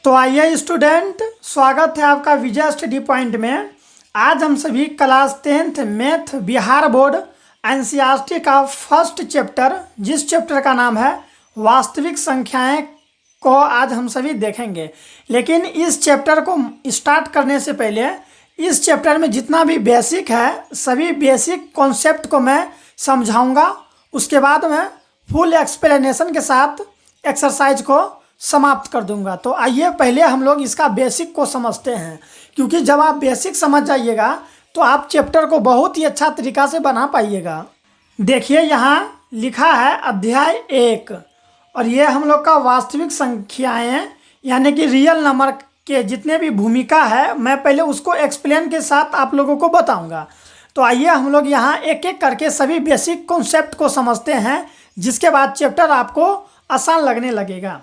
तो आइए स्टूडेंट, स्वागत है आपका विजय स्टडी पॉइंट में। आज हम सभी class 10th math Bihar board NCERT का फर्स्ट चैप्टर, जिस चैप्टर का नाम है वास्तविक संख्याएं को आज हम सभी देखेंगे। लेकिन इस चैप्टर को स्टार्ट करने से पहले इस चैप्टर में जितना भी बेसिक है सभी बेसिक कॉन्सेप्ट को मैं समझाऊंगा। उसके बाद मैं फुल एक्सप्लेनेशन के साथ एक्सरसाइज को समाप्त कर दूंगा। तो आइए पहले हम लोग इसका बेसिक को समझते हैं, क्योंकि जब आप बेसिक समझ जाइएगा तो आप चैप्टर को बहुत ही अच्छा तरीका से बना पाइएगा। देखिए यहाँ लिखा है अध्याय 1, और ये हम लोग का वास्तविक संख्याएं यानी कि रियल नंबर के जितने भी भूमिका है मैं पहले उसको एक्सप्लेन के साथ आप लोगों को बताऊंगा। तो आइए हम लोग यहाँ एक एक करके सभी बेसिक कॉन्सेप्ट को समझते हैं, जिसके बाद चैप्टर आपको आसान लगने लगेगा।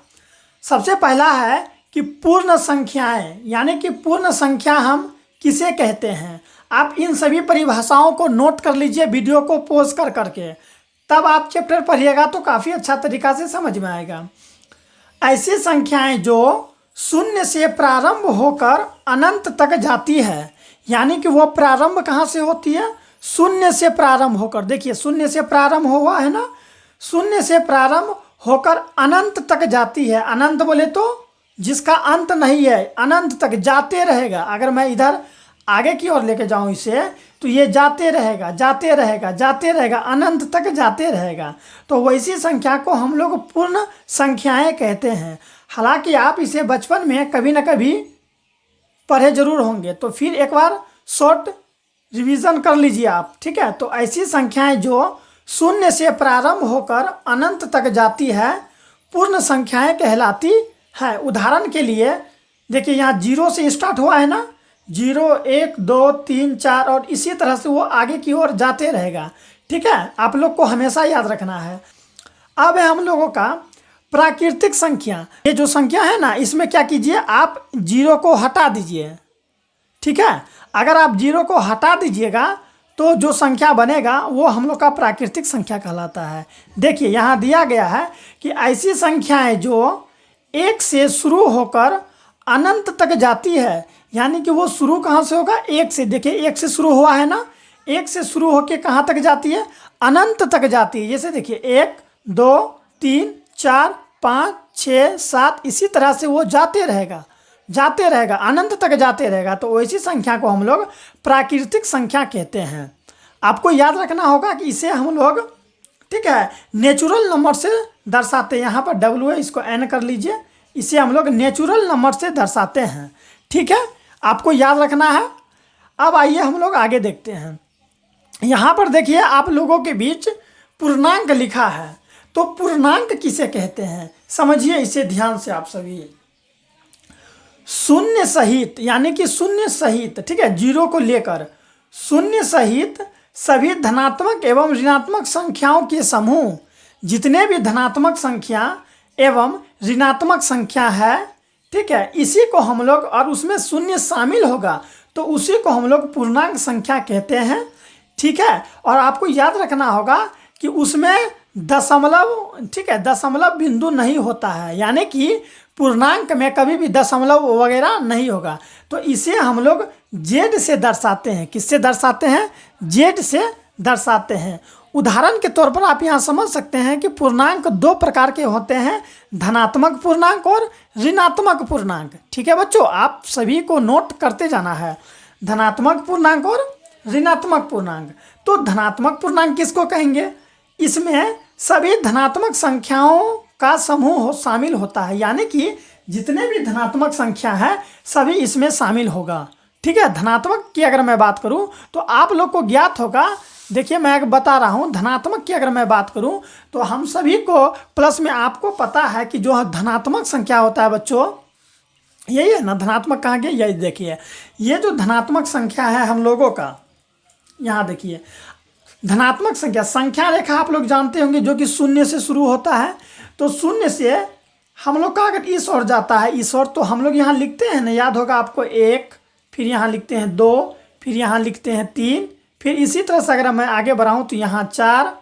सबसे पहला है कि पूर्ण संख्याएं, यानी कि पूर्ण संख्या हम किसे कहते हैं। आप इन सभी परिभाषाओं को नोट कर लीजिए वीडियो को पॉज कर करके, तब आप चैप्टर पढ़िएगा तो काफ़ी अच्छा तरीका से समझ में आएगा। ऐसी संख्याएं जो शून्य से प्रारंभ होकर अनंत तक जाती है, यानी कि वो प्रारंभ कहाँ से होती है? शून्य से प्रारंभ होकर। देखिए शून्य से प्रारंभ हुआ है ना, शून्य से प्रारंभ होकर अनंत तक जाती है। अनंत बोले तो जिसका अंत नहीं है, अनंत तक जाते रहेगा। अगर मैं इधर आगे की ओर लेके जाऊं इसे, तो ये जाते रहेगा जाते रहेगा जाते रहेगा, अनंत तक जाते रहेगा। तो वैसी संख्या को हम लोग पूर्ण संख्याएं कहते हैं। हालांकि आप इसे बचपन में कभी ना कभी पढ़े जरूर होंगे, तो फिर एक बार शॉर्ट रिवीजन कर लीजिए आप, ठीक है। तो ऐसी संख्याएं जो शून्य से प्रारंभ होकर अनंत तक जाती है पूर्ण संख्याएं कहलाती है। उदाहरण के लिए देखिए यहाँ 0 से स्टार्ट हुआ है ना, 0 1 2 3 4 और इसी तरह से वो आगे की ओर जाते रहेगा, ठीक है। आप लोग को हमेशा याद रखना है। अब है हम लोगों का प्राकृतिक संख्या। ये जो संख्या है ना, इसमें क्या कीजिए, आप 0 को हटा दीजिए, ठीक है। अगर आप 0 को हटा दीजिएगा तो जो संख्या बनेगा वो हम लोग का प्राकृतिक संख्या कहलाता है। देखिए यहाँ दिया गया है कि ऐसी संख्याएं जो 1 से शुरू होकर अनंत तक जाती है, यानी कि वो शुरू कहाँ से होगा? 1 से। देखिए 1 से शुरू हुआ है ना, 1 से शुरू होकर कहाँ तक जाती है? अनंत तक जाती है। जैसे देखिए 1 2 3 4 5 6 7, इसी तरह से वो जाते रहेगा अनंत तक जाते रहेगा। तो वैसी संख्या को हम लोग प्राकृतिक संख्या कहते हैं। आपको याद रखना होगा कि इसे हम लोग, ठीक है, नेचुरल नंबर से दर्शाते हैं। यहाँ पर डब्ल्यू है, इसको एन कर लीजिए। इसे हम लोग नेचुरल नंबर से दर्शाते हैं, ठीक है, आपको याद रखना है। अब आइए हम लोग आगे देखते हैं। यहाँ पर देखिए आप लोगों के बीच पूर्णांक लिखा है, तो पूर्णांक किसे कहते हैं समझिए इसे ध्यान से आप सभी। शून्य सहित, यानी कि शून्य सहित, ठीक है, 0 को लेकर शून्य सहित सभी धनात्मक एवं ऋणात्मक संख्याओं के समूह, जितने भी धनात्मक संख्या एवं ऋणात्मक संख्या है, ठीक है, इसी को हम लोग, और उसमें शून्य शामिल होगा तो उसी को हम लोग पूर्णांक संख्या कहते हैं, ठीक है। और आपको याद रखना होगा कि उसमें दशमलव, ठीक है, दशमलव बिंदु नहीं होता है, यानी कि पूर्णांक में कभी भी दशमलव वगैरह नहीं होगा। तो इसे हम लोग जेड से दर्शाते हैं। किससे दर्शाते हैं? जेड से दर्शाते हैं। उदाहरण के तौर पर आप यहाँ समझ सकते हैं कि पूर्णांक 2 प्रकार के होते हैं, धनात्मक पूर्णांक और ऋणात्मक पूर्णांक, ठीक है बच्चों। आप सभी को नोट करते जाना है, धनात्मक पूर्णांक और ऋणात्मक पूर्णांक। तो धनात्मक पूर्णांक किसको कहेंगे? इसमें सभी धनात्मक संख्याओं का समूह शामिल होता है, यानी कि जितने भी धनात्मक संख्या है सभी इसमें शामिल होगा, ठीक है। धनात्मक की अगर मैं बात करूं तो आप लोग को ज्ञात होगा, देखिए मैं बता रहा हूं, धनात्मक की अगर मैं बात करूं तो हम सभी को प्लस में आपको पता है कि जो धनात्मक संख्या होता है बच्चों, यही है ना, धनात्मक कहाँ गया, यही देखिए, ये जो धनात्मक संख्या है हम लोगों का, यहाँ देखिए धनात्मक संख्या, संख्या रेखा आप लोग जानते होंगे जो कि शून्य से शुरू होता है। तो शून्य से हम लोग का अगर इस ओर जाता है, इस ओर, तो हम लोग यहाँ लिखते हैं ना, याद होगा आपको 1, फिर यहाँ लिखते हैं 2, फिर यहाँ लिखते हैं 3, फिर इसी तरह से अगर मैं आगे बढ़ाऊँ तो यहाँ 4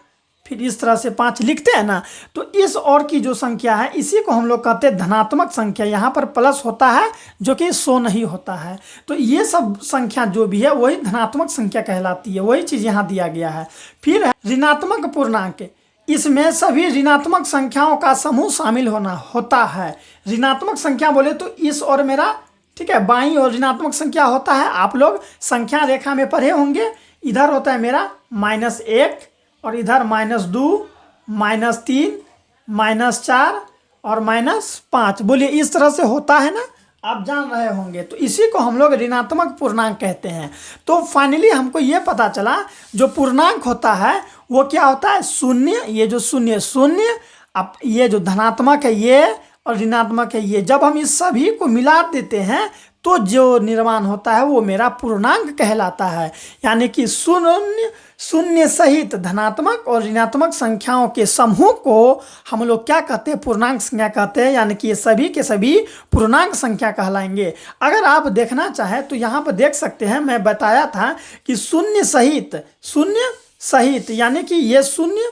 फिर इस तरह से 5 लिखते हैं ना, तो इस और की जो संख्या है इसी को हम लोग कहते हैं धनात्मक संख्या। यहाँ पर प्लस होता है जो कि 100 नहीं होता है। तो ये सब संख्या जो भी है वही धनात्मक संख्या कहलाती है, वही चीज़ यहाँ दिया गया है। फिर है ऋणात्मक पूर्णांक, इसमें सभी ऋणात्मक संख्याओं का समूह शामिल होता है। ऋणात्मक संख्या बोले तो इस और मेरा, ठीक है, बाईं और ऋणात्मक संख्या होता है। आप लोग संख्या रेखा में पढ़े होंगे, इधर होता है मेरा -1 और इधर -2, -3, -4 और -5। बोलिए इस तरह से होता है ना, आप जान रहे होंगे। तो इसी को हम लोग ऋणात्मक पूर्णांक कहते हैं। तो फाइनली हमको ये पता चला जो पूर्णांक होता है वो क्या होता है, शून्य। ये जो शून्य शून्य, अब ये जो धनात्मक है ये और ऋणात्मक है ये, जब हम इस सभी को मिला देते हैं तो जो निर्माण होता है वो मेरा पूर्णांक कहलाता है। यानी कि शून्य सहित धनात्मक और ऋणात्मक संख्याओं के समूह को हम लोग क्या कहते हैं, पूर्णांक संख्या कहते हैं। यानी कि ये सभी के सभी पूर्णांक संख्या कहलाएंगे। अगर आप देखना चाहें तो यहाँ पर देख सकते हैं, मैं बताया था कि शून्य सहित यानी कि ये शून्य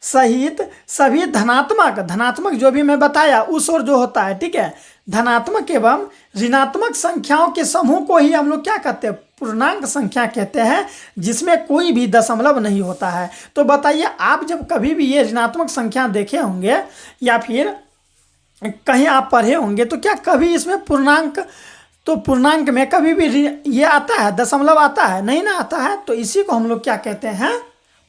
सहित सभी धनात्मक जो भी मैं बताया उस और जो होता है, ठीक है, धनात्मक एवं ऋणात्मक संख्याओं के समूह को ही हम लोग क्या कहते हैं, पूर्णांक संख्या कहते हैं, जिसमें कोई भी दशमलव नहीं होता है। तो बताइए आप जब कभी भी ये ऋणात्मक संख्या देखे होंगे या फिर कहीं आप पढ़े होंगे तो क्या कभी इसमें पूर्णांक में कभी भी ये आता है, दशमलव आता है? नहीं ना आता है। तो इसी को हम लोग क्या कहते हैं,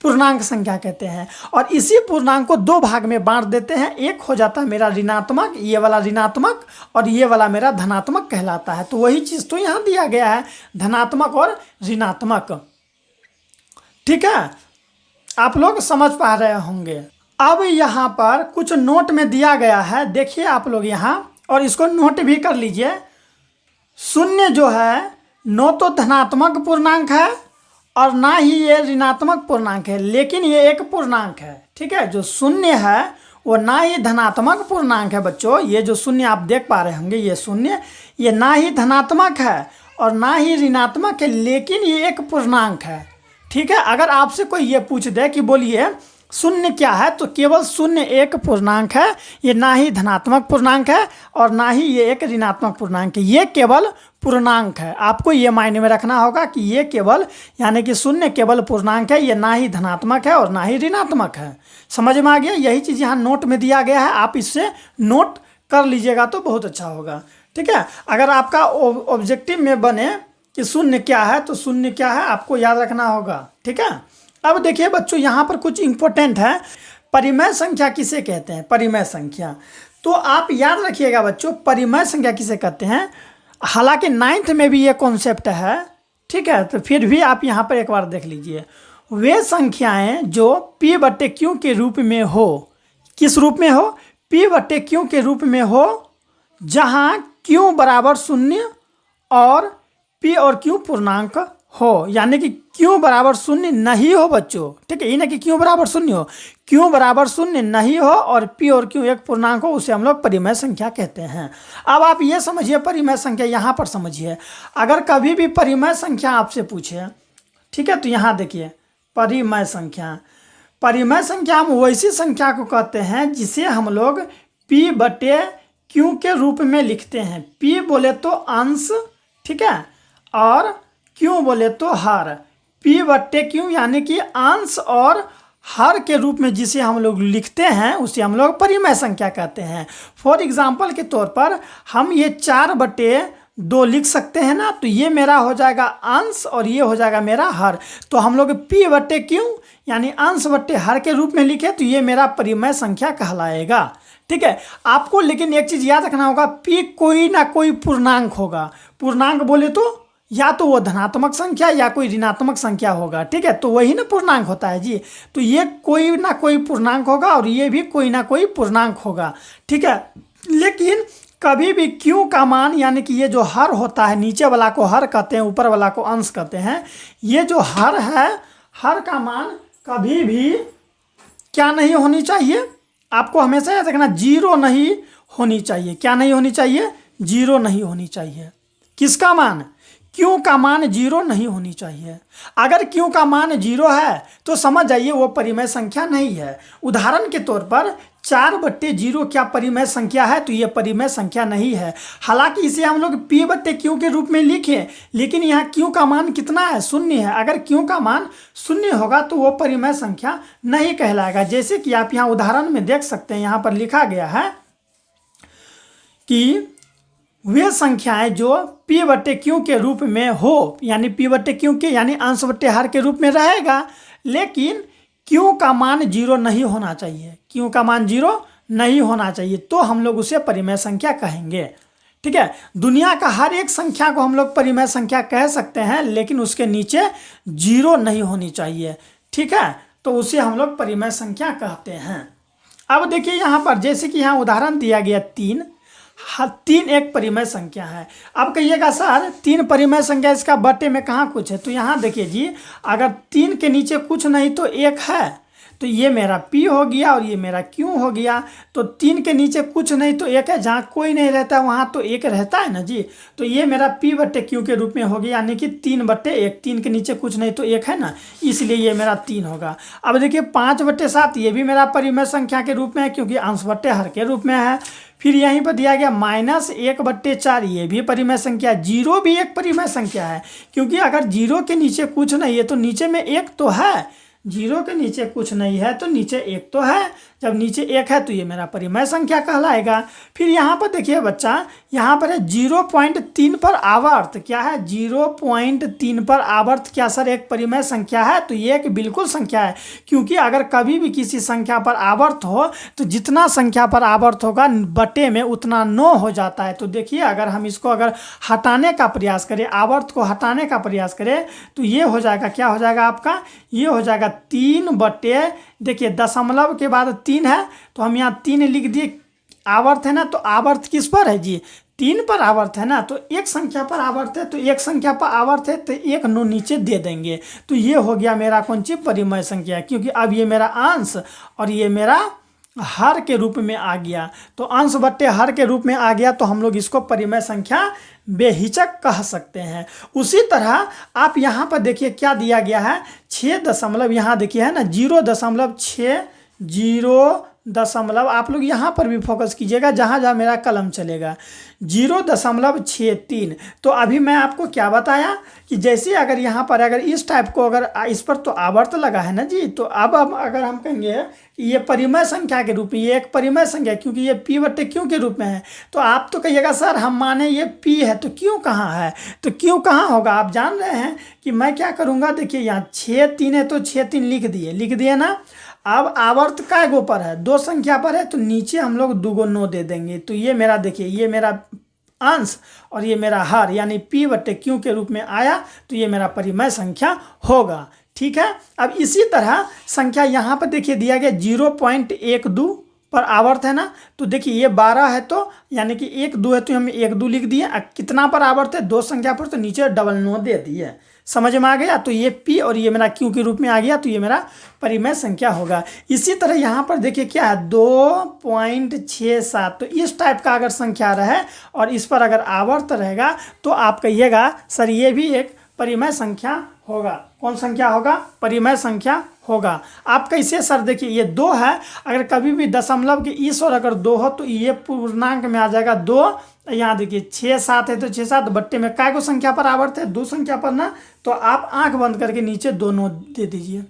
पूर्णांक संख्या कहते हैं। और इसी पूर्णांक को 2 भाग में बांट देते हैं। एक हो जाता है मेरा ऋणात्मक, ये वाला ऋणात्मक, और ये वाला मेरा धनात्मक कहलाता है। तो वही चीज़ तो यहाँ दिया गया है, धनात्मक और ऋणात्मक। ठीक है, आप लोग समझ पा रहे होंगे। अब यहाँ पर कुछ नोट में दिया गया है, देखिए आप लोग यहाँ, और इसको नोट भी कर लीजिए। शून्य जो है न तो धनात्मक पूर्णांक है और ना ही ये ऋणात्मक पूर्णांक है, लेकिन ये एक पूर्णांक है। ठीक है, जो शून्य है वो ना ही धनात्मक पूर्णांक है बच्चों। ये जो शून्य आप देख पा रहे होंगे, ये शून्य, ये ना ही धनात्मक है और ना ही ऋणात्मक है, लेकिन ये एक पूर्णांक है। ठीक है, अगर आपसे कोई ये पूछ दे कि बोलिए शून्य क्या है, तो केवल शून्य एक पूर्णांक है। ये ना ही धनात्मक पूर्णांक है और ना ही ये एक ऋणात्मक पूर्णांक है, ये केवल पूर्णांक है। आपको ये मायने में रखना होगा कि ये केवल, यानी कि शून्य केवल पूर्णांक है, ये ना ही धनात्मक है और ना ही ऋणात्मक है। समझ में आ गया? यही चीज़ यहाँ नोट में दिया गया है, आप इससे नोट कर लीजिएगा तो बहुत अच्छा होगा। ठीक है, अगर आपका ऑब्जेक्टिव में बने कि शून्य क्या है, तो शून्य क्या है आपको याद रखना होगा। ठीक है, अब देखिए बच्चों, यहाँ पर कुछ इंपॉर्टेंट है। परिमेय संख्या किसे कहते हैं? परिमेय संख्या, तो आप याद रखिएगा बच्चों, परिमेय संख्या किसे कहते हैं। हालांकि 9th में भी ये कॉन्सेप्ट है, ठीक है, तो फिर भी आप यहाँ पर एक बार देख लीजिए। वे संख्याएं जो P/Q के रूप में हो, किस रूप में हो? P/Q के रूप में हो, जहाँ Q बराबर 0 और P और Q पूर्णांक हो। यानी कि Q बराबर 0 नहीं हो बच्चों, ठीक है, ये ना कि Q बराबर 0 हो, Q बराबर 0 नहीं हो और P और Q एक पूर्णांक हो, उसे हम लोग परिमेय संख्या कहते हैं। अब आप ये समझिए, परिमेय संख्या यहाँ पर समझिए। अगर कभी भी परिमेय संख्या आपसे पूछे, ठीक है, तो यहाँ देखिए परिमेय संख्या हम वैसी संख्या को कहते हैं जिसे हम लोग P/Q के रूप में लिखते हैं। P बोले तो अंश, ठीक है, और Q बोले तो हर। P/Q यानी कि अंश और हर के रूप में जिसे हम लोग लिखते हैं उसे हम लोग परिमेय संख्या कहते हैं। फॉर एग्जाम्पल के तौर पर हम ये 4/2 लिख सकते हैं ना, तो ये मेरा हो जाएगा अंश और ये हो जाएगा मेरा हर। तो हम लोग P/Q यानी अंश बट्टे हर के रूप में लिखे तो ये मेरा परिमेय संख्या कहलाएगा। ठीक है, आपको लेकिन एक चीज़ याद रखना होगा, P कोई ना कोई पूर्णांक होगा। पूर्णांक बोले तो या तो वो धनात्मक संख्या या कोई ऋणात्मक संख्या होगा। ठीक है, तो वही ना पूर्णांक होता है जी। तो ये कोई ना कोई पूर्णांक होगा और ये भी कोई ना कोई पूर्णांक होगा। ठीक है, लेकिन कभी भी Q का मान, यानी कि ये जो हर होता है, नीचे वाला को हर कहते हैं, ऊपर वाला को अंश कहते हैं। ये जो हर है, हर का मान कभी भी क्या नहीं होनी चाहिए, आपको हमेशा याद रखना, 0 नहीं होनी चाहिए। क्या नहीं होनी चाहिए? 0 नहीं होनी चाहिए। किसका मान? क्यू का मान 0 नहीं होनी चाहिए। अगर क्यू का मान 0 है तो समझ जाइए वो परिमेय संख्या नहीं है। उदाहरण के तौर पर 4/0 क्या परिमेय संख्या है? तो ये परिमेय संख्या नहीं है। हालांकि इसे हम लोग p/q के रूप में लिखें, लेकिन यहाँ q का मान कितना है? 0 है। अगर q का मान 0 होगा तो वो परिमेय संख्या नहीं कहलाएगा। जैसे कि आप यहाँ उदाहरण में देख सकते हैं, यहाँ पर लिखा गया है कि वे संख्याएं जो p/q के रूप में हो, यानी p/q के यानी अंश बट्टे हर के रूप में रहेगा, लेकिन q का मान 0 नहीं होना चाहिए। q का मान 0 नहीं होना चाहिए तो हम लोग उसे परिमेय संख्या कहेंगे। ठीक है, दुनिया का हर एक संख्या को हम लोग परिमेय संख्या कह सकते हैं, लेकिन उसके नीचे 0 नहीं होनी चाहिए। ठीक है, तो उसे हम लोग परिमेय संख्या कहते हैं। अब देखिए यहाँ पर, जैसे कि यहाँ उदाहरण दिया गया 3, 3 एक परिमेय संख्या है। अब कहिएगा सर 3 परिमेय संख्या, इसका बट्टे में कहाँ कुछ है? तो यहाँ देखिए जी, अगर 3 के नीचे कुछ नहीं तो 1 है, तो ये मेरा p हो गया और ये मेरा q हो गया। तो 3 के नीचे कुछ नहीं तो 1 है, जहाँ कोई नहीं रहता वहाँ तो 1 रहता है ना जी। तो ये मेरा p/q के रूप में हो गया, यानी कि 3/1। 3 के नीचे कुछ नहीं तो 1 है ना, इसलिए ये मेरा 3 होगा। अब देखिए 5/7 ये भी मेरा परिमेय संख्या के रूप में है, क्योंकि अंश बट्टे हर के रूप में है। फिर यहीं पर दिया गया -1/4, ये भी परिमेय संख्या। 0 भी एक परिमेय संख्या है, क्योंकि अगर 0 के नीचे कुछ नहीं है तो नीचे में 1 तो है। 0 के नीचे कुछ नहीं है तो नीचे 1 तो है। जब नीचे 1 है तो ये मेरा परिमेय संख्या कहलाएगा। फिर यहाँ पर देखिए बच्चा, यहाँ पर है 0.3 पर आवर्त। क्या है? 0.3 पर आवर्त क्या सर एक परिमेय संख्या है? तो ये एक बिल्कुल संख्या है, क्योंकि अगर कभी भी किसी संख्या पर आवर्त हो तो जितना संख्या पर आवर्त होगा बटे में उतना 9 हो जाता है। तो देखिए अगर हम इसको अगर हटाने का प्रयास करें, आवर्त को हटाने का प्रयास करें, तो ये हो जाएगा, क्या हो जाएगा आपका? ये हो जाएगा 3 बटे, देखिए दशमलव के बाद 3 है तो हम यहाँ 3 लिख दिए। आवर्त है ना, तो आवर्त किस पर है जी? 3 पर आवर्त है ना, तो एक संख्या पर आवर्त है, तो एक संख्या पर आवर्त है तो एक 9 नीचे दे देंगे। तो ये हो गया मेरा कौन सी परिमेय संख्या, क्योंकि अब ये मेरा अंश और ये मेरा हर के रूप में आ गया। तो अंश बट्टे हर के रूप में आ गया तो हम लोग इसको परिमेय संख्या बेहिचक कह सकते हैं। उसी तरह आप यहाँ पर देखिए क्या दिया गया है, 6 दशमलव, यहाँ देखिए है ना 0.6, 0. आप लोग यहाँ पर भी फोकस कीजिएगा जहाँ जहाँ मेरा कलम चलेगा, 0.63। तो अभी मैं आपको क्या बताया कि जैसे अगर यहाँ पर अगर इस टाइप को अगर इस पर तो आवर्त लगा है ना जी, तो अब अगर हम कहेंगे कि ये परिमेय संख्या के रूप में, ये एक परिमेय संख्या क्योंकि ये p/q के रूप में है, तो आप तो कहिएगा सर हम माने ये p है तो q कहाँ है? तो q कहाँ होगा? आप जान रहे हैं कि मैं क्या करूँगा, देखिए यहाँ 6 3 है तो 6 3 लिख दिए ना। अब आवर्त काय गो पर है? 2 संख्या पर है, तो नीचे हम लोग 2 9 दे देंगे। तो ये मेरा देखिए, ये मेरा अंश और ये मेरा हर, यानी p/q के रूप में आया, तो ये मेरा परिमेय संख्या होगा। ठीक है, अब इसी तरह संख्या यहाँ पर देखिए दिया गया 0.12 पर आवर्त है ना, तो देखिए ये 12 है तो यानी कि 1 2 है तो हम 1 2 लिख दिए। कितना पर आवर्त है? 2 संख्या पर, तो नीचे 9 दे दिए। समझ में आ गया? तो ये p और ये मेरा q के रूप में आ गया, तो ये मेरा परिमेय संख्या होगा। इसी तरह यहाँ पर देखिए क्या है 2.67। तो इस टाइप का अगर संख्या रहे और इस पर अगर आवर्त रहेगा तो आप कहिएगा सर ये भी एक परिमेय संख्या होगा। कौन संख्या होगा? परिमेय संख्या होगा। आप कैसे सर? देखिए ये 2 है, अगर कभी भी दशमलव के इस और अगर 2 हो तो ये पूर्णांक में आ जाएगा 2। यहाँ देखिए 6 7 है तो 6 7 बट्टे में काय को संख्या पर आवर्त है? 2 संख्या पर ना, तो आप आंख बंद करके नीचे 2 9 दे दीजिए।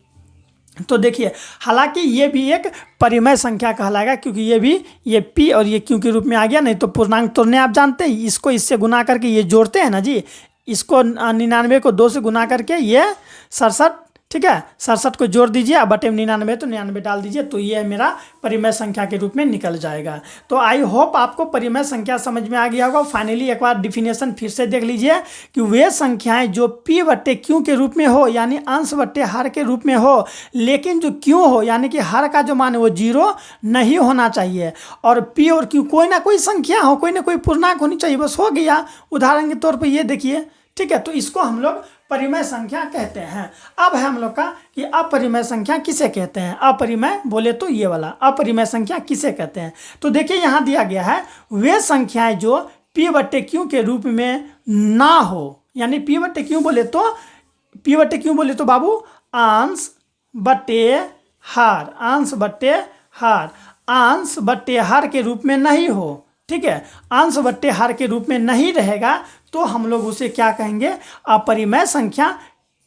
तो देखिए हालांकि ये भी एक परिमेय संख्या कहलाएगा, क्योंकि ये भी ये p और ये q के रूप में आ गया। नहीं तो पूर्णांक तोड़ने आप जानते हैं, इसको इससे गुना करके ये जोड़ते हैं ना जी, इसको 99 को 2 से गुना करके ये 67, ठीक है 67 को जोड़ दीजिए, अब बटे में 99 तो 99 डाल दीजिए, तो ये मेरा परिमेय संख्या के रूप में निकल जाएगा। तो आई होप आपको परिमेय संख्या समझ में आ गया होगा। फाइनली एक बार डिफिनेशन फिर से देख लीजिए कि वे संख्याएं जो p/q के रूप में हो, यानी अंश बट्टे हर के रूप में हो, लेकिन जो q हो यानी कि हर का जो मान है वो 0 नहीं होना चाहिए, और p और q कोई ना कोई संख्या हो, कोई ना कोई पूर्णांक होनी चाहिए, बस हो गया। उदाहरण के तौर पर ये देखिए, ठीक है, तो इसको हम लोग परिमेय संख्या कहते हैं। अब है हम लोग का कि अपरिमेय संख्या किसे कहते हैं। अपरिमेय बोले तो ये वाला अपरिमेय संख्या किसे कहते हैं। तो देखिए यहाँ दिया गया है वे संख्याएं जो p/q के रूप में ना हो, यानी पी बट्टे क्यों बोले तो बाबू अंश बट्टे हर, अंश बट्टे हर, अंश बट्टे हर के रूप में नहीं हो, ठीक है, अंश बट्टे हर के रूप में नहीं रहेगा तो हम लोग उसे क्या कहेंगे, अपरिमेय संख्या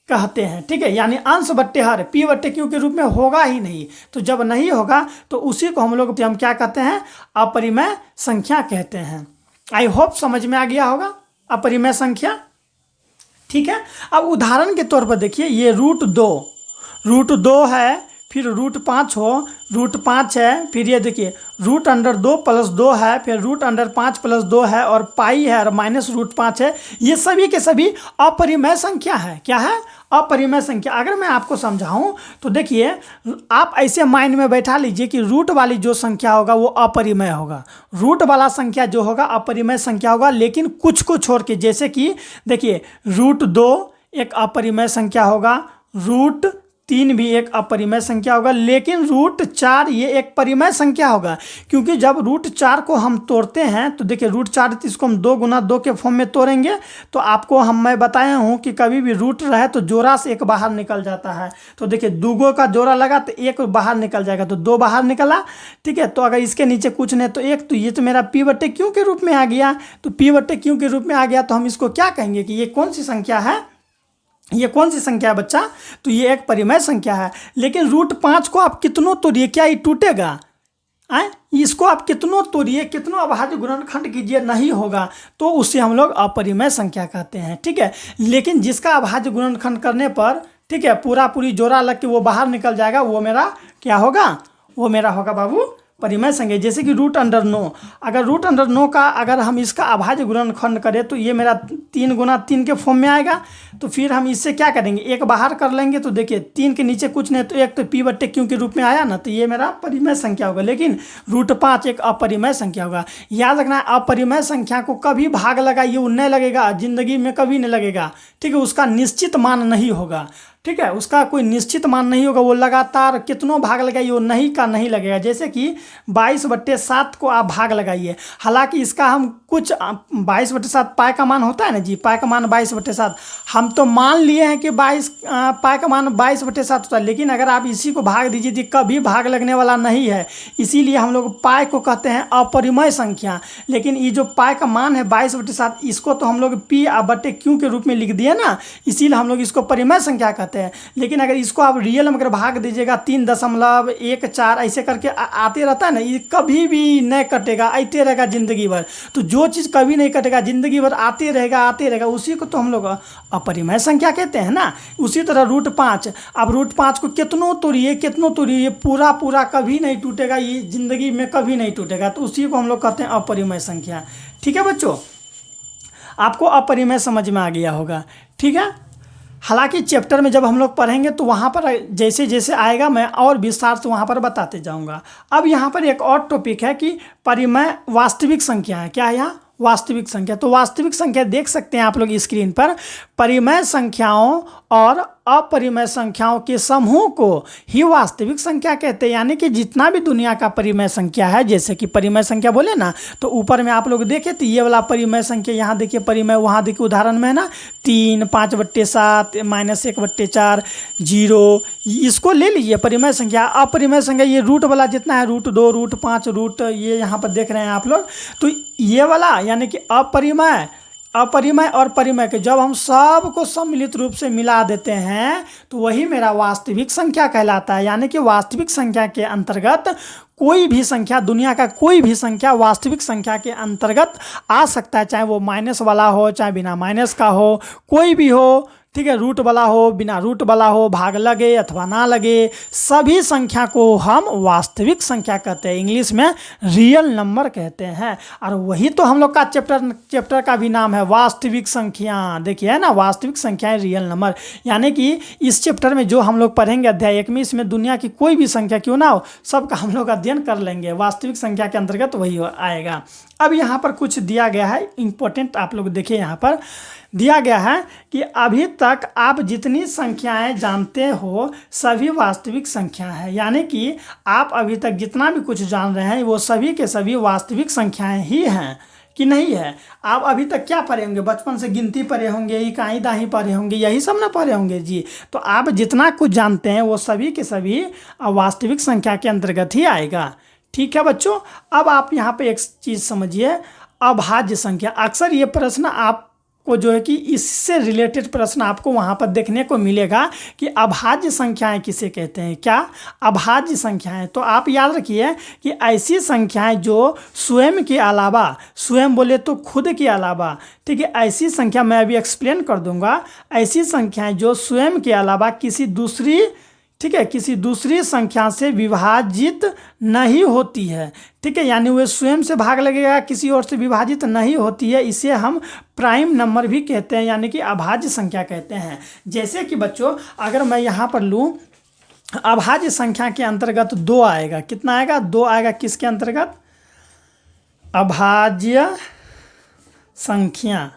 कहते हैं, ठीक है। यानी अंश बट्टे हर पी बट्टे क्यू के रूप में होगा ही नहीं, तो जब नहीं होगा तो उसी को हम क्या कहते हैं, अपरिमेय संख्या कहते हैं। आई होप समझ में आ गया होगा अपरिमेय संख्या, ठीक है। अब उदाहरण के तौर पर देखिए, ये रूट दो है, फिर √5 हो, √5 है, फिर ये देखिए √2 + 2 है, फिर √5 + 2 है, और पाई है, और -√5 है। ये सभी के सभी अपरिमेय संख्या है। क्या है, अपरिमेय संख्या। अगर मैं आपको समझाऊं तो देखिए, आप ऐसे माइंड में बैठा लीजिए कि रूट वाली जो संख्या होगा वो अपरिमेय होगा, रूट वाला संख्या जो होगा अपरिमेय संख्या होगा, लेकिन कुछ को छोड़ के, जैसे कि देखिए √2 एक अपरिमेय संख्या होगा, √3 भी एक अपरिमेय संख्या होगा, लेकिन √4 ये एक परिमेय संख्या होगा, क्योंकि जब √4 को हम तोड़ते हैं तो देखिए √4 इसको हम 2 × 2 के फॉर्म में तोड़ेंगे तो आपको मैं बताया हूँ कि कभी भी रूट रहे तो जोड़ा से एक बाहर निकल जाता है। तो देखिए दूगो का जोड़ा लगा तो एक बाहर निकल जाएगा, तो 2 बाहर निकला, ठीक है। तो अगर इसके नीचे कुछ नहीं तो एक, तो ये तो मेरा पी बट्टे क्यू के रूप में आ गया। तो पी बट्टे क्यू के रूप में आ गया तो हम इसको क्या कहेंगे कि ये कौन सी संख्या है, ये कौन सी संख्या है बच्चा, तो ये एक परिमेय संख्या है। लेकिन √5 को आप कितनों तोड़िए, क्या ये टूटेगा, इसको आप कितनों तोड़िए, कितनों अभाज्य गुणनखंड कीजिए, नहीं होगा, तो उसे हम लोग अपरिमेय संख्या कहते हैं, ठीक है। लेकिन जिसका अभाज्य गुणनखंड करने पर, ठीक है, पूरी जोड़ा लग के वो बाहर निकल जाएगा, वो मेरा क्या होगा, वो मेरा होगा बाबू परिमेय संख्या। जैसे कि √9, अगर √9 का अगर हम इसका अभाज्य गुणनखंड करें तो ये मेरा 3 × 3 के फॉर्म में आएगा। तो फिर हम इससे क्या करेंगे, एक बाहर कर लेंगे, तो देखिए 3 के नीचे कुछ नहीं तो एक, तो पी बट्टे क्यू के रूप में आया ना, तो ये मेरा परिमेय संख्या होगा। लेकिन √5 एक अपरिमेय संख्या होगा। याद रखना, अपरिमेय संख्या को कभी भाग लगाइए वो नहीं लगेगा, जिंदगी में कभी नहीं लगेगा, ठीक है। उसका निश्चित मान नहीं होगा, ठीक है, उसका कोई निश्चित मान नहीं होगा, वो लगातार कितनों भाग लगाइए वो नहीं का नहीं लगेगा। जैसे कि 22/7 को आप भाग लगाइए, हालांकि इसका हम कुछ 22/7 पाई का मान होता है ना जी, पाई का मान 22/7, हम तो मान लिए हैं कि पाई का मान 22/7 होता है, लेकिन अगर आप इसी को भाग दीजिए तो कभी भाग लगने वाला नहीं है, इसीलिए हम लोग पाई को कहते हैं अपरिमेय संख्या। लेकिन ये जो पाई का मान है 22/7, इसको तो हम लोग पी बट्टे क्यू के रूप में लिख दिए ना, इसीलिए हम लोग इसको परिमेय संख्या कहते हैं। लेकिन अगर इसको आप रियल में अगर भाग दीजिएगा 3.14 ऐसे करके आते रहता है ना, ये कभी भी नहीं कटेगा, आते रहेगा जिंदगी भर। तो जो चीज़ कभी नहीं कटेगा, जिंदगी भर आते रहेगा, उसी को तो हम लोग अपरिमेय संख्या कहते हैं ना। उसी तरह √5, अब √5 को कितनों तोड़िए पूरा कभी नहीं टूटेगा, ये जिंदगी में कभी नहीं टूटेगा, तो उसी को हम लोग कहते हैं अपरिमेय संख्या, ठीक है बच्चों। आपको अपरिमेय समझ में आ गया होगा, ठीक है। हालांकि चैप्टर में जब हम लोग पढ़ेंगे तो वहाँ पर जैसे जैसे आएगा मैं और विस्तार से वहाँ पर बताते जाऊँगा। अब यहाँ पर एक और टॉपिक है कि परिमेय वास्तविक संख्या है। क्या है यहाँ, वास्तविक संख्या। तो वास्तविक संख्या देख सकते हैं आप लोग स्क्रीन पर, परिमेय संख्याओं और अपरिमेय संख्याओं के समूह को ही वास्तविक संख्या कहते हैं। यानी कि जितना भी दुनिया का परिमेय संख्या है, जैसे कि परिमेय संख्या बोले ना, तो ऊपर में आप लोग देखे तो ये वाला परिमेय संख्या, यहाँ देखिए परिमेय, वहाँ देखिए उदाहरण में है ना 3, 5/7, -1/4, 0, इसको ले लीजिए परिमेय संख्या। अपरिमेय संख्या ये रूट वाला जितना है, √2, √5, ये यहाँ पर देख रहे हैं आप लोग, तो ये वाला यानी कि अपरिमेय और परिमेय के जब हम सबको सम्मिलित रूप से मिला देते हैं तो वही मेरा वास्तविक संख्या कहलाता है। यानी कि वास्तविक संख्या के अंतर्गत कोई भी संख्या, दुनिया का कोई भी संख्या वास्तविक संख्या के अंतर्गत आ सकता है, चाहे वो माइनस वाला हो, चाहे बिना माइनस का हो, कोई भी हो, ठीक है, रूट वाला हो, बिना रूट वाला हो, भाग लगे अथवा ना लगे, सभी संख्या को हम वास्तविक संख्या कहते हैं, इंग्लिश में रियल नंबर कहते हैं। और वही तो हम लोग का चैप्टर का भी नाम है, वास्तविक संख्या। देखिए है ना, वास्तविक संख्याएं, रियल नंबर। यानी कि इस चैप्टर में जो हम लोग पढ़ेंगे अध्याय 1 में, इसमें दुनिया की कोई भी संख्या क्यों ना हो, सबका हम लोग अध्ययन कर लेंगे, वास्तविक संख्या के अंतर्गत वही आएगा। अब यहाँ पर कुछ दिया गया है इंपॉर्टेंट, आप लोग देखिए, यहाँ पर दिया गया है कि अभी तक आप जितनी संख्याएं जानते हो सभी वास्तविक संख्या है। यानी कि आप अभी तक जितना भी कुछ जान रहे हैं वो सभी के सभी वास्तविक संख्याएं ही हैं, कि नहीं है? आप अभी तक क्या पढ़े होंगे? बचपन से गिनती पढ़े होंगे, इकाई दाही पढ़े होंगे, यही सब ना पढ़े होंगे जी। तो आप जितना कुछ जानते हैं वो सभी के सभी वास्तविक संख्या के अंतर्गत ही आएगा। ठीक है बच्चों, अब आप यहाँ पे एक चीज़ समझिए, अभाज्य संख्या। अक्सर ये प्रश्न आपको जो है कि इससे रिलेटेड प्रश्न आपको वहाँ पर देखने को मिलेगा कि अभाज्य संख्याएं किसे कहते हैं। क्या? अभाज्य संख्याएं। तो आप याद रखिए कि ऐसी संख्याएं जो स्वयं के अलावा, स्वयं बोले तो खुद के अलावा, ठीक है, ऐसी संख्या मैं अभी एक्सप्लेन कर दूंगा। ऐसी संख्याएं जो स्वयं के अलावा किसी दूसरी, ठीक है, किसी दूसरी संख्या से विभाजित नहीं होती है, ठीक है, यानी वो स्वयं से भाग लगेगा, किसी और से विभाजित नहीं होती है, इसे हम प्राइम नंबर भी कहते हैं, यानी कि अभाज्य संख्या कहते हैं। जैसे कि बच्चों अगर मैं यहाँ पर लूँ, अभाज्य संख्या के अंतर्गत 2 आएगा। कितना आएगा? 2 आएगा। किसके अंतर्गत? अभाज्य संख्या,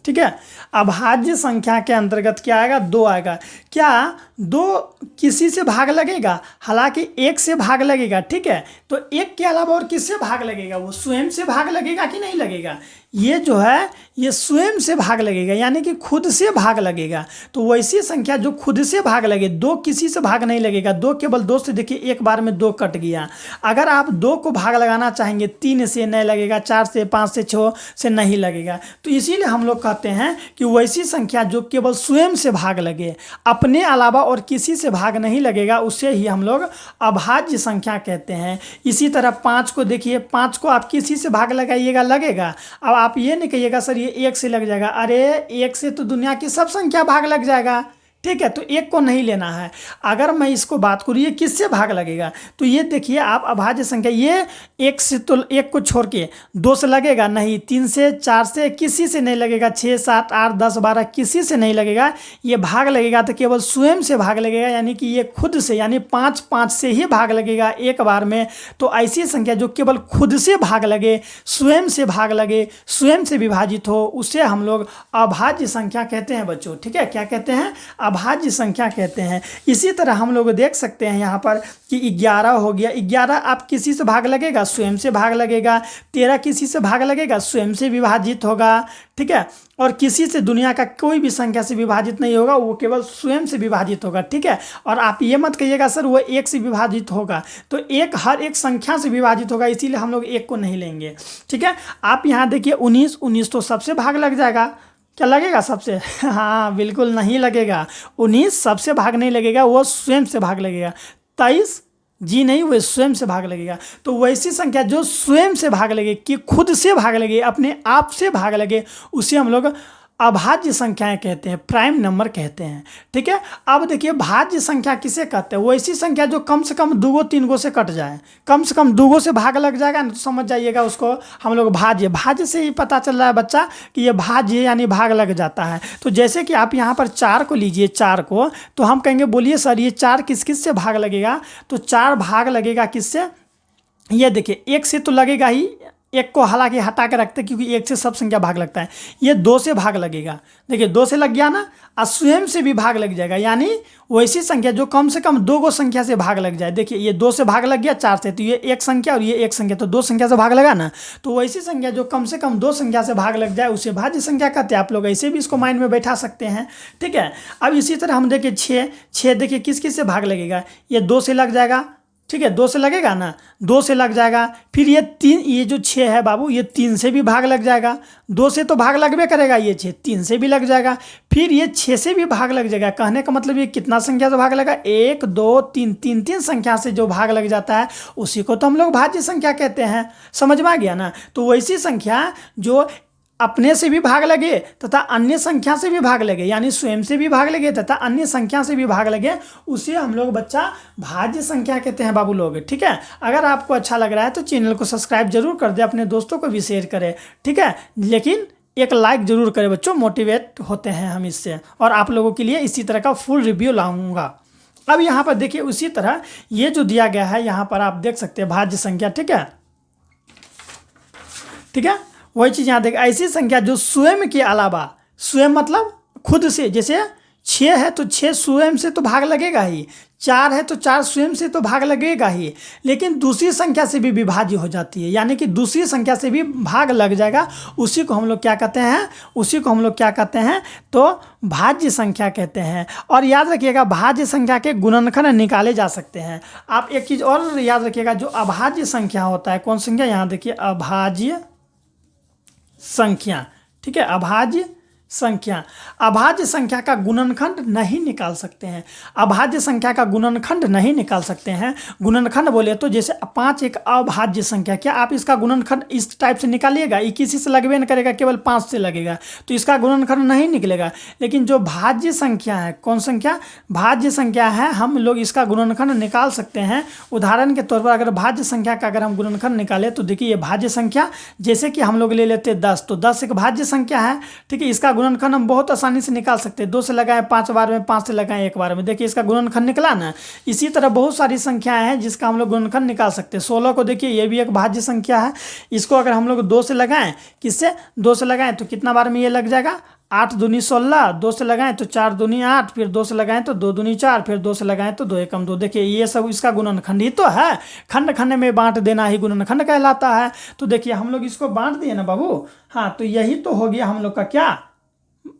ठीक है। अभाज्य संख्या के अंतर्गत क्या आएगा? 2 आएगा। क्या 2 किसी से भाग लगेगा? हालांकि 1 से भाग लगेगा, ठीक है। तो 1 के अलावा और किससे भाग लगेगा? वो स्वयं से भाग लगेगा कि नहीं लगेगा? ये जो है ये स्वयं से भाग लगेगा, यानी कि खुद से भाग लगेगा। तो वैसी संख्या जो खुद से भाग लगे, 2 किसी से भाग नहीं लगेगा। 2 केवल 2 से, देखिए एक बार में 2 कट गया। अगर आप 2 को भाग लगाना चाहेंगे, 3 से नहीं लगेगा, 4 से, 5 से, 6 से नहीं लगेगा। तो इसीलिए हम लोग कहते हैं कि वैसी संख्या जो केवल स्वयं से भाग लगे, अपने अलावा और किसी से भाग नहीं लगेगा, उसे ही हम लोग अभाज्य संख्या कहते हैं। इसी तरह 5 को देखिए, 5 को आप किसी से भाग लगाइएगा, लगेगा। अब आप ये नहीं कहिएगा सर ये 1 से लग जाएगा। अरे 1 से तो दुनिया की सब संख्या भाग लग जाएगा, ठीक है। तो 1 को नहीं लेना है। अगर मैं इसको बात करूँ ये किससे भाग लगेगा, तो ये देखिए आप अभाज्य संख्या, ये 1 से, तो 1 को छोड़ के 2 से लगेगा नहीं, 3 से, 4 से किसी से नहीं लगेगा, 6, 7, 8, 10, 12 किसी से नहीं लगेगा। ये भाग लगेगा तो केवल स्वयं से भाग लगेगा, यानी कि ये खुद से, यानी 5 से ही भाग लगेगा एक बार में। तो ऐसी संख्या जो केवल खुद से भाग लगे, स्वयं से भाग लगे, स्वयं से विभाजित हो, उसे हम लोग अभाज्य संख्या कहते हैं बच्चों, ठीक है। क्या कहते हैं? अभाज्य संख्या कहते हैं। इसी तरह हम लोग देख सकते हैं यहाँ पर कि 11 हो गया। 11 आप किसी से भाग लगेगा, स्वयं से भाग लगेगा। 13 किसी से भाग लगेगा, स्वयं से विभाजित होगा, ठीक है। और किसी से, दुनिया का कोई भी संख्या से विभाजित नहीं होगा, वो केवल स्वयं से विभाजित होगा, ठीक है। और आप ये मत कहिएगा सर वो 1 से विभाजित होगा, तो 1 हर एक संख्या से विभाजित होगा, इसीलिए हम लोग 1 को नहीं लेंगे, ठीक है। आप यहाँ देखिए 19 तो सबसे भाग लग जाएगा। क्या लगेगा सबसे? हाँ बिल्कुल नहीं लगेगा। 19 सबसे भाग नहीं लगेगा, वो स्वयं से भाग लगेगा। 23 जी नहीं, वो स्वयं से भाग लगेगा। तो वैसी संख्या जो स्वयं से भाग लगे, कि खुद से भाग लगे, अपने आप से भाग लगे, उसे हम लोग अभाज्य संख्याएं कहते हैं, प्राइम नंबर कहते हैं, ठीक है। अब देखिए भाज्य संख्या किसे कहते हैं? वैसी संख्या जो कम से कम 2-3 से कट जाए, कम से कम 2 से भाग लग जाएगा ना, तो समझ जाइएगा उसको हम लोग भाज्य। भाज्य से ही पता चल रहा है बच्चा कि ये भाज्य यानी भाग लग जाता है। तो जैसे कि आप यहाँ पर 4 को लीजिए, 4 को तो हम कहेंगे बोलिए सर ये 4 किस किस से भाग लगेगा? तो 4 भाग लगेगा किससे? ये देखिए 1 से तो लगेगा ही, 1 को हालांकि हटा के रखते क्योंकि 1 से सब संख्या भाग लगता है। ये 2 से भाग लगेगा, देखिए 2 से लग गया ना, और स्वयं से भी भाग लग जाएगा, यानी वैसी संख्या जो कम से कम 2 संख्या से भाग लग जाए। देखिए ये 2 से भाग लग गया 4 से, तो ये 1 संख्या और ये 1 संख्या, तो 2 संख्या से भाग लगा ना। तो वैसी संख्या जो कम से कम 2 संख्या से भाग लग जाए उसे भाज्य संख्या कहते हैं। आप लोग ऐसे भी इसको माइंड में बैठा सकते हैं, ठीक है। अब इसी तरह हम देखिए 6 देखिए किस किस से भाग लगेगा? ये 2 से लग जाएगा, ठीक है, 2 से लगेगा ना, 2 से लग जाएगा। फिर ये 3, ये जो 6 है बाबू, ये 3 से भी भाग लग जाएगा। 2 से तो भाग लगबे करेगा, ये 6 3 से भी लग जाएगा। फिर ये 6 से भी भाग लग जाएगा। कहने का मतलब ये कितना संख्या से भाग लगा? 1 2 3, 3 संख्या से जो भाग लग जाता है उसी को तो हम लोग भाज्य संख्या कहते हैं। समझ में आ गया ना? तो वैसी संख्या जो अपने से भी भाग लगे तथा अन्य संख्या से भी भाग लगे, यानी स्वयं से भी भाग लगे तथा अन्य संख्या से भी भाग लगे, उसे हम लोग बच्चा भाज्य संख्या कहते हैं बाबू लोग, ठीक है। अगर आपको अच्छा लग रहा है तो चैनल को सब्सक्राइब जरूर कर दे, अपने दोस्तों को भी शेयर करें, ठीक है। लेकिन एक लाइक जरूर करें बच्चों, मोटिवेट होते हैं हम इससे, और आप लोगों के लिए इसी तरह का फुल रिव्यू लाऊंगा। अब यहाँ पर देखिए उसी तरह ये जो दिया गया है यहाँ पर आप देख सकते हैं भाज्य संख्या, ठीक है, ठीक है। वही चीज़ यहाँ देख, ऐसी संख्या जो स्वयं के अलावा, स्वयं मतलब खुद से, जैसे 6 6 है तो 6 स्वयं से तो भाग लगेगा ही, 4 है तो 4 स्वयं से तो भाग लगेगा ही, लेकिन दूसरी संख्या से भी विभाज्य हो जाती है, यानी कि दूसरी संख्या से भी भाग लग जाएगा, उसी को हम लोग क्या कहते हैं, उसी को हम लोग क्या कहते हैं, तो भाज्य संख्या कहते हैं। और याद रखिएगा भाज्य संख्या के गुणनखंड निकाले जा सकते हैं। आप एक चीज़ और याद रखिएगा, जो अभाज्य संख्या होता है, कौन संख्या, यहाँ देखिए अभाज्य संख्या, ठीक है, अभाज्य संख्या, अभाज्य संख्या का गुणनखंड नहीं निकाल सकते हैं, अभाज्य संख्या का गुणनखंड नहीं निकाल सकते हैं। गुणनखंड बोले तो जैसे 5 एक अभाज्य संख्या, क्या आप इसका गुणनखंड इस टाइप से निकालिएगा, ये किसी से लगबे नहीं करेगा, केवल 5 से लगेगा, तो इसका गुणनखंड नहीं निकलेगा। लेकिन जो भाज्य संख्या है, कौन संख्या, भाज्य संख्या है, हम लोग इसका गुणनखंड निकाल सकते हैं। उदाहरण के तौर पर अगर भाज्य संख्या का अगर हम गुणनखंड निकालें तो देखिए ये भाज्य संख्या, जैसे कि हम लोग ले लेते हैं 10, तो 10 एक भाज्य संख्या है, ठीक है, इसका गुणनखंड हम बहुत आसानी से निकाल सकते हैं। 2 से लगाएं 5 बार में, 5 से लगाएं 1 बार में, देखिए इसका गुणनखंड निकला ना। इसी तरह बहुत सारी संख्याएं हैं जिसका हम लोग गुणनखंड निकाल सकते हैं। 16 को देखिए ये भी एक भाज्य संख्या है, इसको अगर हम लोग 2 से लगाएं, किससे, 2 से लगाएं तो कितना बार में ये लग जाएगा, 8 दूनी 16, 2 से लगाएं तो 4 दूनी 8, फिर 2 से लगाएं तो 2 दूनी 4, फिर 2 से लगाएं तो 2 एकम 2। देखिए ये सब इसका गुणनखंड ही तो है, खंड खंड में बांट देना ही गुणनखंड कहलाता है। तो देखिए हम लोग इसको बांट दिए ना बाबू, हाँ, तो यही तो हो गया हम लोग का क्या,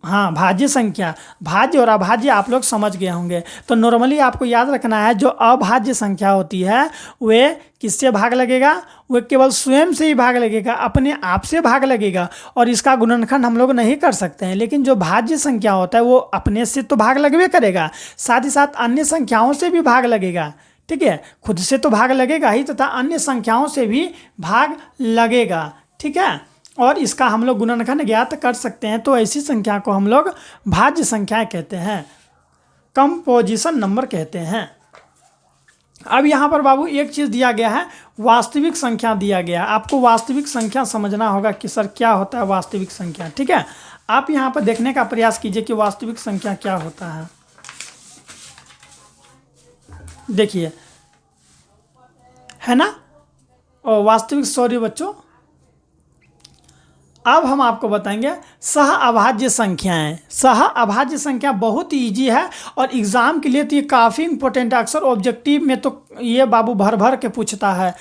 हाँ, भाज्य संख्या। भाज्य और अभाज्य आप लोग समझ गए होंगे। तो नॉर्मली आपको याद रखना है, जो अभाज्य संख्या होती है वे किससे भाग लगेगा, वो केवल स्वयं से ही भाग लगेगा, अपने आप से भाग लगेगा, और इसका गुणनखंड हम लोग नहीं कर सकते हैं। लेकिन जो भाज्य संख्या होता है वो अपने से तो भाग लगवे करेगा, साथ ही साथ अन्य संख्याओं से भी भाग लगेगा, ठीक है, खुद से तो भाग लगेगा ही तथा अन्य संख्याओं से भी भाग लगेगा, ठीक है। और इसका हम लोग गुणनखंड ज्ञात कर सकते हैं, तो ऐसी संख्या को हम लोग भाज्य संख्या कहते हैं, कंपोजिशन नंबर कहते हैं। अब यहाँ पर बाबू एक चीज़ दिया गया है, वास्तविक संख्या दिया गया है। आपको वास्तविक संख्या समझना होगा कि सर क्या होता है वास्तविक संख्या, ठीक है। आप यहाँ पर देखने का प्रयास कीजिए कि वास्तविक संख्या क्या होता है। देखिए, है ना, और वास्तविक, सॉरी बच्चों, अब हम आपको बताएंगे सह अभाज्य संख्याएं। सह अभाज्य संख्या बहुत ही ईजी है और एग्ज़ाम के लिए तो ये काफ़ी इंपॉर्टेंट है। अक्सर ऑब्जेक्टिव में तो ये बाबू भर भर के पूछता है।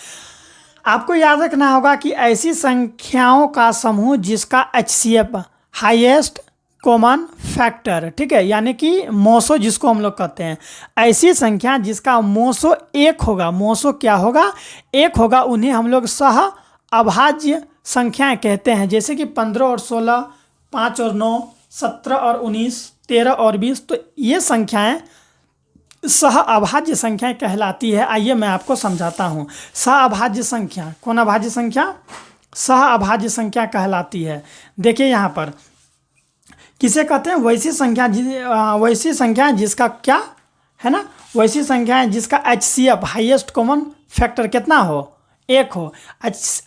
आपको याद रखना होगा कि ऐसी संख्याओं का समूह जिसका HCF, हाईएस्ट कॉमन फैक्टर, ठीक है, यानी कि मोसो जिसको हम लोग कहते हैं, ऐसी संख्या जिसका मोसो 1 होगा, मोसो क्या होगा, 1 होगा, उन्हें हम लोग सह अभाज्य संख्याएं कहते हैं। जैसे कि 15 और 16, 5 और 9, 17 और 19, 13 और 20, तो ये संख्याएं सह अभाज्य संख्याएं कहलाती है। आइए मैं आपको समझाता हूँ। सह अभाज्य संख्या, कौन अभाज्य संख्या, सह अभाज्य संख्या कहलाती है। देखिए यहाँ पर किसे कहते हैं, वैसी संख्या जिसका क्या है ना, वैसी संख्या है जिसका HCF, हाईएस्ट कॉमन फैक्टर, कितना हो, 1 हो।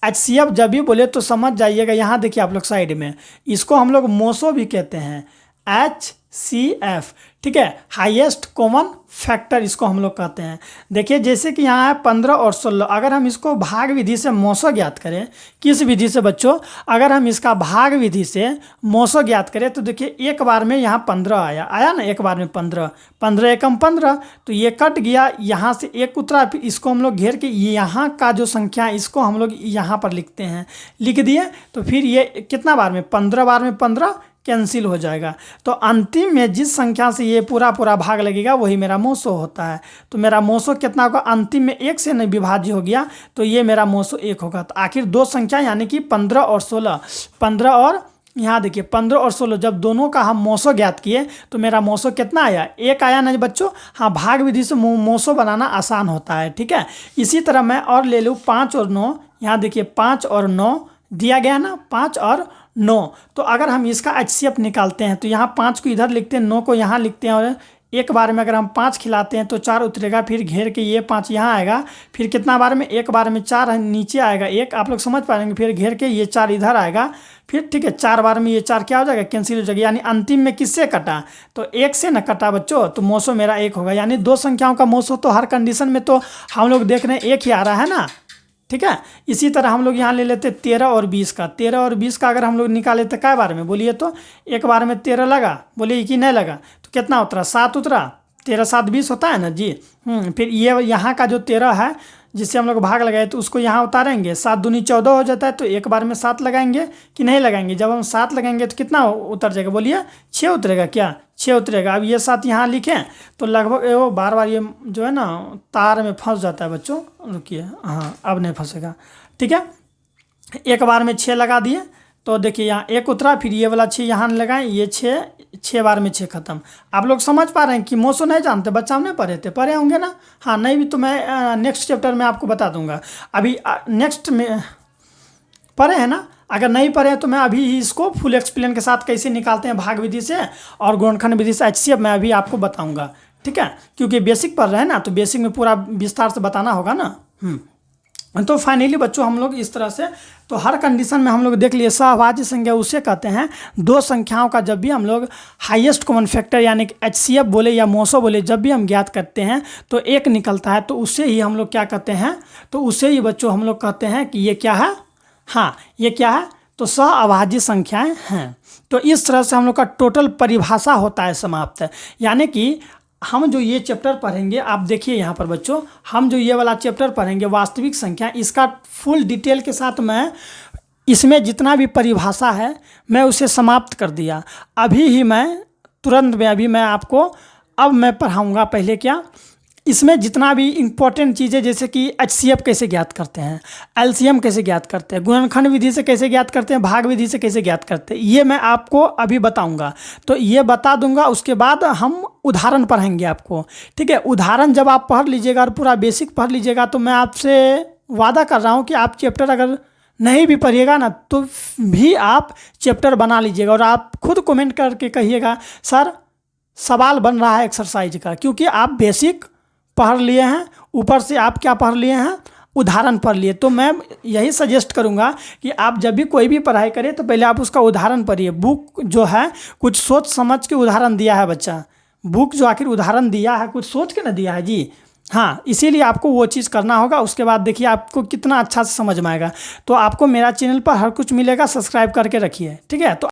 HCF जब भी बोले तो समझ जाइएगा, यहाँ देखिए आप लोग साइड में, इसको हम लोग मोसो भी कहते हैं, HCF, ठीक है, हाईएस्ट कॉमन फैक्टर इसको हम लोग कहते हैं। देखिए जैसे कि यहाँ है 15 और 16, अगर हम इसको भाग विधि से मोसो ज्ञात करें, किस विधि से बच्चों, अगर हम इसका भाग विधि से मोसो ज्ञात करें तो देखिए एक बार में यहाँ 15 आया ना, एक बार में 15, 15 एकम 15, तो ये कट गया, यहाँ से 1 उतरा, फिर इसको हम लोग घेर के यहाँ का जो संख्या है इसको हम लोग यहाँ पर लिखते हैं, लिख दिए, तो फिर ये कितना बार में, 15 बार में 15 कैंसिल हो जाएगा। तो अंतिम में जिस संख्या से ये पूरा भाग लगेगा वही मेरा मोसो होता है। तो मेरा मोसो कितना होगा, अंतिम में 1 से नहीं विभाज्य हो गया तो ये मेरा मोसो 1 होगा। तो आखिर 2 संख्या यानी कि 15 और 16, 15 और यहाँ देखिए 15 और 16 जब दोनों का हम मोसो ज्ञात किए तो मेरा मोसो कितना आया, 1 आया ना बच्चों। हाँ, भाग विधि से मोसो बनाना आसान होता है, ठीक है। इसी तरह मैं और ले लूँ 5 और 9, यहाँ देखिए 5 और 9 दिया गया ना, 5 और 9, तो अगर हम इसका HCF निकालते हैं तो यहाँ 5 को इधर लिखते हैं, 9 को यहाँ लिखते हैं, और एक बार में अगर हम 5 खिलाते हैं तो 4 उतरेगा, फिर घेर के ये 5 यहाँ आएगा, फिर कितना बार में, एक बार में 4 नीचे आएगा, 1 आप लोग समझ पाएंगे, फिर घेर के ये 4 इधर आएगा, फिर ठीक है 4 बार में ये 4 क्या हो जाएगा, कैंसिल हो जाएगा। यानी अंतिम में किससे कटा, तो 1 से न कटा बच्चों, तो मोसो मेरा 1 होगा। यानी 2 संख्याओं का मोसो तो हर कंडीशन में तो हम लोग देख रहे हैं 1 ही आ रहा है ना, ठीक है। इसी तरह हम लोग यहाँ ले लेते 13 और 20 का। 13 और 20 का अगर हम लोग निकाले तो क्या बार में बोलिए, तो एक बार में 13 लगा, बोलिए कि नहीं लगा, तो कितना उतरा, 7 उतरा। 13 7 20 होता है ना जी। फिर ये यहाँ का जो 13 है जिससे हम लोग भाग लगाए तो उसको यहाँ उतारेंगे, 7 दूनी 14 हो जाता है, तो एक बार में 7 लगाएंगे कि नहीं लगाएंगे। जब हम 7 लगाएंगे तो कितना उतर जाएगा, बोलिए 6 उतरेगा क्या, 6 उतरेगा। अब ये 7 यहाँ लिखें तो लगभग वो बार बार ये जो है ना तार में फंस जाता है बच्चों, रुकिए, हाँ अब नहीं फंसेगा, ठीक है। एक बार में 6 लगा दिए तो देखिए यहाँ 1 उतरा, फिर ये वाला 6 यहाँ लगाएं, ये 6 बार में 6 खत्म। आप लोग समझ पा रहे हैं कि मोसो नहीं जानते, बच्चा हम नहीं पढ़े थे, पढ़े होंगे ना, हाँ नहीं भी तो मैं नेक्स्ट चैप्टर में आपको बता दूंगा। अभी नेक्स्ट में पढ़े हैं ना, अगर नहीं पढ़े तो मैं अभी इसको फुल एक्सप्लेन के साथ कैसे निकालते हैं भाग विधि से और गुणनखंड विधि से HCF मैं अभी आपको बताऊँगा, ठीक है। क्योंकि बेसिक पढ़ रहे हैं ना, तो बेसिक में पूरा विस्तार से बताना होगा ना। तो फाइनली बच्चों हम लोग इस तरह से, तो हर कंडीशन में हम लोग देख लिए सहभाज्य संख्या उसे कहते हैं दो संख्याओं का जब भी हम लोग हाईएस्ट कॉमन फैक्टर यानी कि HCF बोले या मोसो बोले जब भी हम ज्ञात करते हैं तो एक निकलता है, तो उससे ही हम लोग क्या कहते हैं, तो उससे ही बच्चों हम लोग कहते हैं कि ये क्या है, हाँ ये क्या है, तो सहअभाज्य संख्याएं हैं। तो इस तरह से हम लोग का टोटल परिभाषा होता है समाप्त। यानी कि हम जो ये चैप्टर पढ़ेंगे, आप देखिए यहाँ पर बच्चों, हम जो ये वाला चैप्टर पढ़ेंगे वास्तविक संख्या, इसका फुल डिटेल के साथ मैं इसमें जितना भी परिभाषा है मैं उसे समाप्त कर दिया। अभी ही मैं तुरंत में अभी मैं आपको अब मैं पढ़ाऊँगा पहले क्या, इसमें जितना भी इम्पोर्टेंट चीज़ें जैसे कि HCF कैसे ज्ञात करते हैं, LCM कैसे ज्ञात करते हैं, गुणनखंड विधि से कैसे ज्ञात करते हैं, भाग विधि से कैसे ज्ञात करते हैं, ये मैं आपको अभी बताऊंगा। तो ये बता दूंगा, उसके बाद हम उदाहरण पढ़ेंगे आपको, ठीक है। उदाहरण जब आप पढ़ लीजिएगा और पूरा बेसिक पढ़ लीजिएगा तो मैं आपसे वादा कर रहा हूँ कि आप चैप्टर अगर नहीं भी पढ़िएगा ना तो भी आप चैप्टर बना लीजिएगा। और आप खुद कमेंट करके कहिएगा सर सवाल बन रहा है एक्सरसाइज का, क्योंकि आप बेसिक पढ़ लिए हैं, ऊपर से आप क्या पढ़ लिए हैं, उदाहरण पढ़ लिए। तो मैं यही सजेस्ट करूंगा कि आप जब भी कोई भी पढ़ाई करें तो पहले आप उसका उदाहरण पढ़िए। बुक जो है कुछ सोच समझ के उदाहरण दिया है बच्चा, बुक जो आखिर उदाहरण दिया है कुछ सोच के ना दिया है जी, हाँ इसीलिए आपको वो चीज़ करना होगा। उसके बाद देखिए आपको कितना अच्छा से समझ में आएगा। तो आपको मेरा चैनल पर हर कुछ मिलेगा, सब्सक्राइब करके रखिए, ठीक है। तो